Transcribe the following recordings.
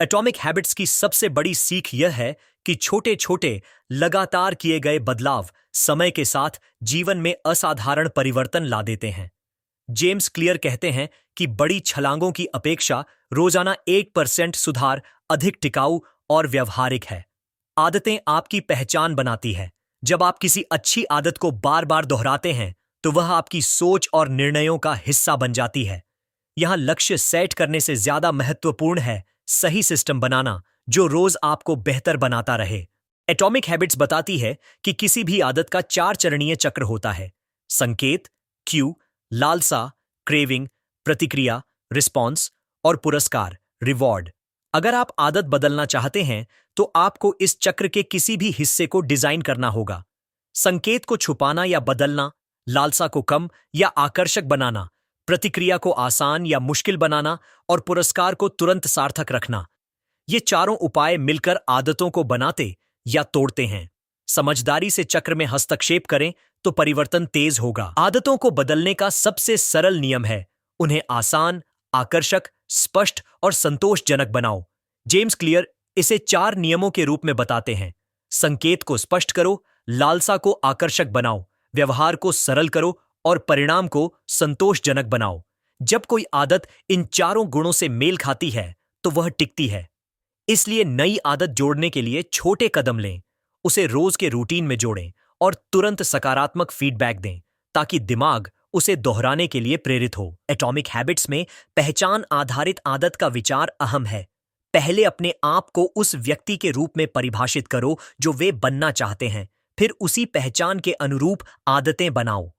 Atomic habits की सबसे बड़ी सीख यह है कि छोटे छोटे लगातार किए गए बदलाव समय के साथ जीवन में असाधारण परिवर्तन ला देते हैं। जेम्स क्लियर कहते हैं कि बड़ी छलांगों की अपेक्षा रोजाना 1% सुधार अधिक टिकाऊ और व्यवहारिक है। आदतें आपकी पहचान बनाती है। जब आप किसी अच्छी आदत को बार बार दोहराते हैं तो वह आपकी सोच और निर्णयों का हिस्सा बन जाती है। यहां लक्ष्य सेट करने से ज्यादा महत्वपूर्ण है सही सिस्टम बनाना जो रोज आपको बेहतर बनाता रहे। एटॉमिक हैबिट्स बताती है कि किसी भी आदत का 4 चरणीय चक्र होता है: संकेत, क्यू, लालसा, क्रेविंग, प्रतिक्रिया, रिस्पॉन्स और पुरस्कार, रिवॉर्ड। अगर आप आदत बदलना चाहते हैं तो आपको इस चक्र के किसी भी हिस्से को डिजाइन करना होगा। संकेत को छुपाना या बदलना, लालसा को कम या आकर्षक बनाना, प्रतिक्रिया को आसान या मुश्किल बनाना और पुरस्कार को तुरंत सार्थक रखना। ये चारों उपाय मिलकर आदतों को बनाते या तोड़ते हैं। समझदारी से चक्र में हस्तक्षेप करें तो परिवर्तन तेज होगा। आदतों को बदलने का सबसे सरल नियम है: उन्हें आसान, आकर्षक, स्पष्ट और संतोषजनक बनाओ। जेम्स क्लियर इसे 4 नियमों के रूप में बताते हैं: संकेत को स्पष्ट करो, लालसा को आकर्षक बनाओ, व्यवहार को सरल करो और परिणाम को संतोषजनक बनाओ। जब कोई आदत इन चारों गुणों से मेल खाती है तो वह टिकती है। इसलिए नई आदत जोड़ने के लिए छोटे कदम लें, उसे रोज के रूटीन में जोड़ें और तुरंत सकारात्मक फीडबैक दें ताकि दिमाग उसे दोहराने के लिए प्रेरित हो। एटॉमिक हैबिट्स में पहचान आधारित आदत का विचार अहम है। पहले अपने आप को उस व्यक्ति के रूप में परिभाषित करो जो वे बनना चाहते हैं, फिर उसी पहचान के अनुरूप आदतें बनाओ।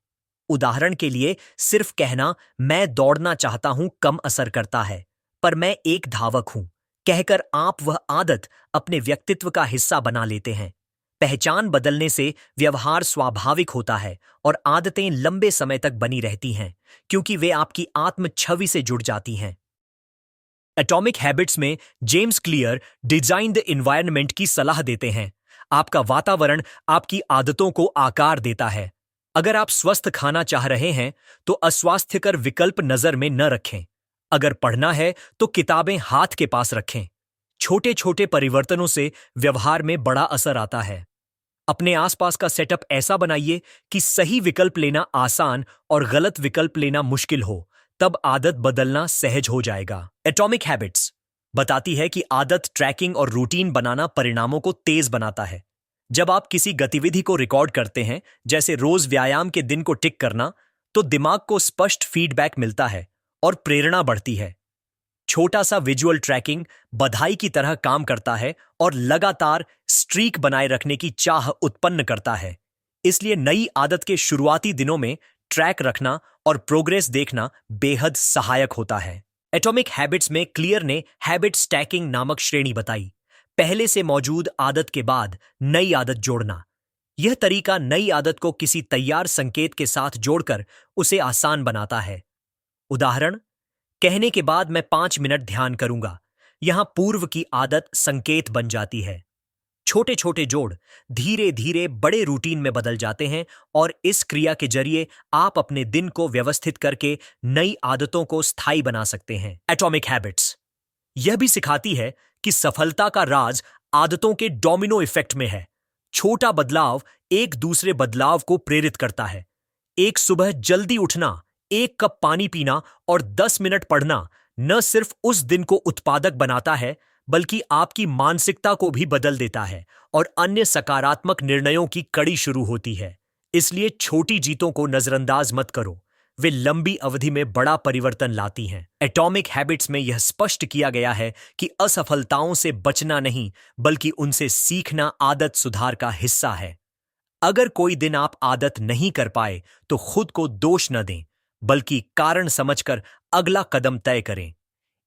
उदाहरण के लिए, सिर्फ कहना मैं दौड़ना चाहता हूं कम असर करता है, पर मैं एक धावक हूं कहकर आप वह आदत अपने व्यक्तित्व का हिस्सा बना लेते हैं। पहचान बदलने से व्यवहार स्वाभाविक होता है और आदतें लंबे समय तक बनी रहती हैं क्योंकि वे आपकी आत्म छवि से जुड़ जाती हैं। एटॉमिक हैबिट्स में James clear design the environment की सलाह देते हैं। आपका वातावरण आपकी आदतों को आकार देता है। अगर आप स्वस्थ खाना चाह रहे हैं तो अस्वास्थ्यकर विकल्प नजर में न रखें। अगर पढ़ना है तो किताबें हाथ के पास रखें। छोटे छोटे परिवर्तनों से व्यवहार में बड़ा असर आता है। अपने आसपास का सेटअप ऐसा बनाइए कि सही विकल्प लेना आसान और गलत विकल्प लेना मुश्किल हो, तब आदत बदलना सहज हो जाएगा। एटॉमिक हैबिट्स बताती है कि आदत ट्रैकिंग और रूटीन बनाना परिणामों को तेज बनाता है। जब आप किसी गतिविधि को रिकॉर्ड करते हैं, जैसे रोज व्यायाम के दिन को टिक करना, तो दिमाग को स्पष्ट फीडबैक मिलता है और प्रेरणा बढ़ती है। छोटा सा विजुअल ट्रैकिंग बधाई की तरह काम करता है और लगातार स्ट्रीक बनाए रखने की चाह उत्पन्न करता है। इसलिए नई आदत के शुरुआती दिनों में ट्रैक रखना और प्रोग्रेस देखना बेहद सहायक होता है। एटॉमिक हैबिट्स में क्लियर ने हैबिट स्टैकिंग नामक श्रेणी बताई। पहले से मौजूद आदत के बाद नई आदत जोड़ना। यह तरीका नई आदत को किसी तैयार संकेत के साथ जोड़कर उसे आसान बनाता है। उदाहरण, कहने के बाद मैं 5 मिनट ध्यान करूंगा। यहां पूर्व की आदत संकेत बन जाती है। छोटे छोटे जोड़ धीरे धीरे बड़े रूटीन में बदल जाते हैं और इस क्रिया के जरिए आप अपने दिन को व्यवस्थित करके नई आदतों को स्थायी बना सकते हैं। एटॉमिक हैबिट्स यह भी सिखाती है कि सफलता का राज आदतों के डोमिनो इफेक्ट में है। छोटा बदलाव एक दूसरे बदलाव को प्रेरित करता है। एक सुबह जल्दी उठना, 1 कप पानी पीना और 10 मिनट पढ़ना न सिर्फ उस दिन को उत्पादक बनाता है, बल्कि आपकी मानसिकता को भी बदल देता है और अन्य सकारात्मक निर्णयों की कड़ी शुरू होती है। इसलिए छोटी जीतों को नजरअंदाज मत करो, वे लंबी अवधि में बड़ा परिवर्तन लाती हैं। एटॉमिक हैबिट्स में यह स्पष्ट किया गया है कि असफलताओं से बचना नहीं, बल्कि उनसे सीखना आदत सुधार का हिस्सा है। अगर कोई दिन आप आदत नहीं कर पाए तो खुद को दोष न दें, बल्कि कारण समझकर अगला कदम तय करें।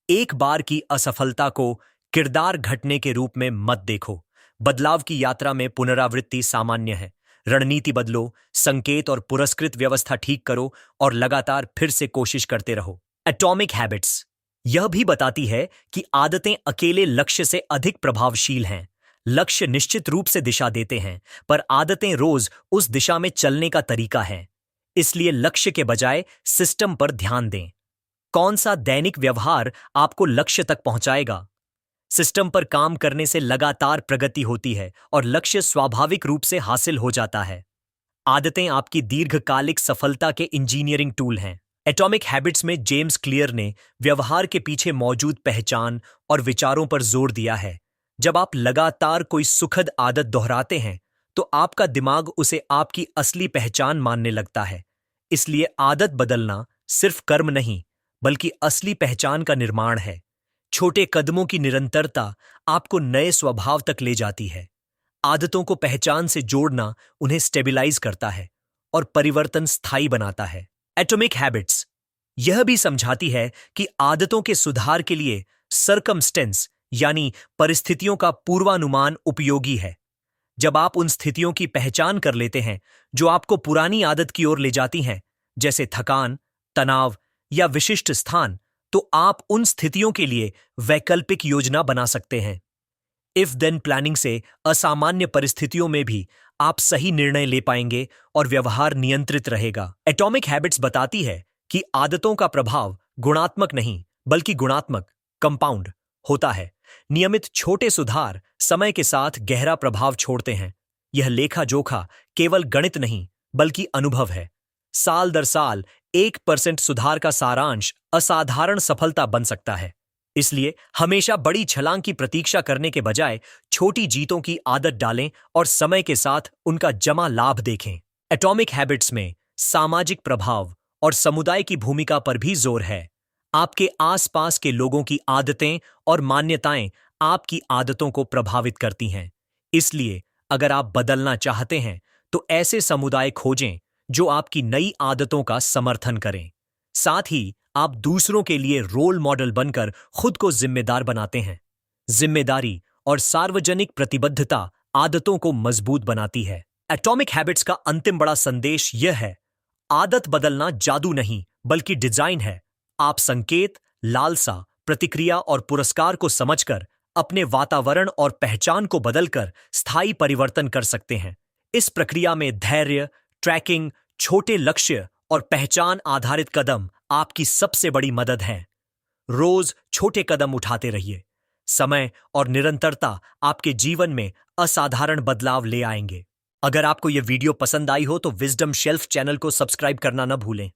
एक बार की असफलता को किरदार घटने के रूप में मत देखो। बदलाव की यात्रा में पुनरावृत्ति सामान्य है। रणनीति बदलो, संकेत और पुरस्कृत व्यवस्था ठीक करो और लगातार फिर से कोशिश करते रहो। एटॉमिक हैबिट्स यह भी बताती है कि आदतें अकेले लक्ष्य से अधिक प्रभावशील हैं। लक्ष्य निश्चित रूप से दिशा देते हैं, पर आदतें रोज उस दिशा में चलने का तरीका है। इसलिए लक्ष्य के बजाय सिस्टम पर ध्यान दें। कौन सा दैनिक व्यवहार आपको लक्ष्य तक पहुंचाएगा? सिस्टम पर काम करने से लगातार प्रगति होती है और लक्ष्य स्वाभाविक रूप से हासिल हो जाता है। आदतें आपकी दीर्घकालिक सफलता के इंजीनियरिंग टूल हैं। एटॉमिक हैबिट्स में जेम्स क्लियर ने व्यवहार के पीछे मौजूद पहचान और विचारों पर जोर दिया है। जब आप लगातार कोई सुखद आदत दोहराते हैं तो आपका दिमाग उसे आपकी असली पहचान मानने लगता है। इसलिए आदत बदलना सिर्फ कर्म नहीं, बल्कि असली पहचान का निर्माण है। छोटे कदमों की निरंतरता आपको नए स्वभाव तक ले जाती है। आदतों को पहचान से जोड़ना उन्हें स्टेबिलाइज करता है और परिवर्तन स्थायी बनाता है। एटॉमिक हैबिट्स यह भी समझाती है कि आदतों के सुधार के लिए सर्कमस्टेंस यानी परिस्थितियों का पूर्वानुमान उपयोगी है। जब आप उन स्थितियों की पहचान कर लेते हैं जो आपको पुरानी आदत की ओर ले जाती हैं, जैसे थकान, तनाव या विशिष्ट स्थान, तो आप उन स्थितियों के लिए वैकल्पिक योजना बना सकते हैं। इफ देन प्लानिंग से असामान्य परिस्थितियों में भी आप सही निर्णय ले पाएंगे और व्यवहार नियंत्रित रहेगा। एटॉमिक हैबिट्स बताती है कि आदतों का प्रभाव गुणात्मक नहीं, बल्कि गुणात्मक कंपाउंड होता है। नियमित छोटे सुधार समय के साथ गहरा प्रभाव छोड़ते हैं। यह लेखा जोखा केवल गणित नहीं, बल्कि अनुभव है। साल दर साल 1% सुधार का सारांश असाधारण सफलता बन सकता है। इसलिए हमेशा बड़ी छलांग की प्रतीक्षा करने के बजाय छोटी जीतों की आदत डालें और समय के साथ उनका जमा लाभ देखें। एटॉमिक हैबिट्स में सामाजिक प्रभाव और समुदाय की भूमिका पर भी जोर है। आपके आसपास के लोगों की आदतें और मान्यताएं आपकी आदतों को प्रभावित करती हैं। इसलिए अगर आप बदलना चाहते हैं तो ऐसे समुदाय खोजें जो आपकी नई आदतों का समर्थन करें। साथ ही आप दूसरों के लिए रोल मॉडल बनकर खुद को जिम्मेदार बनाते हैं। जिम्मेदारी और सार्वजनिक प्रतिबद्धता आदतों को मजबूत बनाती है। एटॉमिक हैबिट्स का अंतिम बड़ा संदेश यह है, आदत बदलना जादू नहीं, बल्कि डिजाइन है। आप संकेत, लालसा, प्रतिक्रिया और पुरस्कार को समझकर अपने वातावरण और पहचान को बदलकर स्थायी परिवर्तन कर सकते हैं। इस प्रक्रिया में धैर्य, ट्रैकिंग, छोटे लक्ष्य और पहचान आधारित कदम आपकी सबसे बड़ी मदद है। रोज छोटे कदम उठाते रहिए। समय और निरंतरता आपके जीवन में असाधारण बदलाव ले आएंगे। अगर आपको यह वीडियो पसंद आई हो तो विजडम शेल्फ चैनल को सब्सक्राइब करना न भूलें।